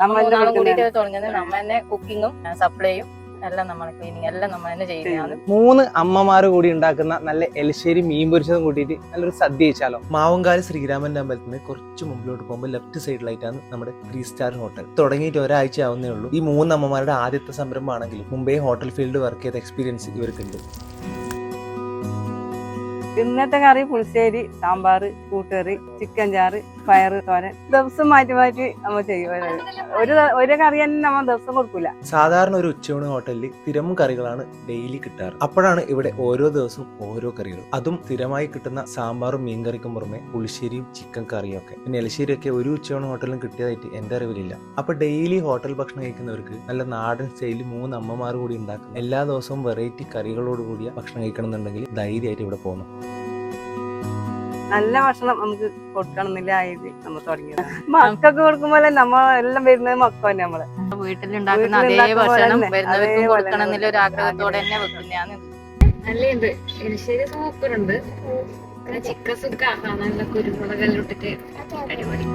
കൂടിയിട്ട് തുടങ്ങുന്നത്. നമ്മ തന്നെ കുക്കിങ്ങും സപ്ലൈയും എല്ലാം നമ്മളെ ക്ലീനിങ് എല്ലാം നമ്മൾ തന്നെ ചെയ്യുന്നതാണ്. 3 അമ്മമാര് കൂടി ഉണ്ടാക്കുന്ന നല്ല എലിശ്ശേരി മീൻ പൊരിച്ചതും കൂട്ടിയിട്ട് നല്ലൊരു സദ്യ കഴിച്ചാലോ. മാവങ്കാല് ശ്രീരാമന്റെ അമ്പലത്തിൽ നിന്ന് കുറച്ച് മുമ്പിലോട്ട് പോകുമ്പോൾ ലെഫ്റ്റ് സൈഡിലായിട്ടാണ് നമ്മുടെ 3 സ്റ്റാർ ഹോട്ടൽ. തുടങ്ങിയിട്ട് ഒരാഴ്ച ആവുന്നേ ഉള്ളൂ. ഈ 3 അമ്മമാരുടെ ആദ്യത്തെ സംരംഭമാണെങ്കിലും മുമ്പേ ഹോട്ടൽ ഫീൽഡ് വർക്ക് ചെയ്ത എക്സ്പീരിയൻസ് ഇവർക്കുണ്ട്. ഇന്നത്തെ കറി പുളിശ്ശേരി, സാമ്പാർ, കൂട്ടുകറി, ചിക്കൻ ചാറ്, പയറ് തോരൻ ദിവസം മാറ്റി മാറ്റി നമ്മൾ ചെയ്യും. ഒരു കറി തന്നെ നമ്മൾ ദിവസം കൊടുക്കൂല. സാധാരണ ഒരു ഉച്ചയൂണ് ഹോട്ടലിൽ സ്ഥിരം കറികളാണ് ഡെയിലി കിട്ടാറ്. അപ്പോഴാണ് ഇവിടെ ഓരോ ദിവസവും ഓരോ കറികൾ, അതും സ്ഥിരമായി കിട്ടുന്ന സാമ്പാറും മീൻകറിക്കും പുറമെ പുളിശ്ശേരിയും ചിക്കൻ കറിയും ഒക്കെ. പിന്നെ എലിശ്ശേരിയൊക്കെ ഒരു ഉച്ചയൂണ് ഹോട്ടലിലും കിട്ടിയതായിട്ട് എന്റെ അറിവിലില്ല. അപ്പൊ ഡെയിലി ഹോട്ടൽ ഭക്ഷണം കഴിക്കുന്നവർക്ക് നല്ല നാടൻ സ്റ്റൈലിൽ 3 അമ്മമാർ കൂടി ഉണ്ടാക്കും എല്ലാ ദിവസവും വെറൈറ്റി കറികളോട് കൂടിയ ഭക്ഷണം കഴിക്കണം എന്നുണ്ടെങ്കിൽ ധൈര്യമായിട്ട് ഇവിടെ പോകണം. നല്ല ഭക്ഷണം നമുക്ക് കൊടുക്കണം എന്നില്ല ആയത് നമ്മൾ തുടങ്ങിയത്. മക്കൾക്ക് കൊടുക്കുമ്പോൾ നമ്മൾ എല്ലാം വരുന്നത് മക്ക തന്നെ. നമ്മള് വീട്ടിലുണ്ടാക്കുന്ന അതേ ഭക്ഷണം വരുന്നവർക്കും കൊടുക്കണം എന്നുള്ള ഒരു ആഗ്രഹത്തോടെ തന്നെ വെക്കുന്നതാണ്. നല്ലുണ്ട്. എലിശ്ശേരി സൂപ്പറുണ്ട്. ചിക്കൻ സുക്ക നല്ല കുരുമുളകെല്ലാം ഇട്ടിട്ട് അടിപൊളി.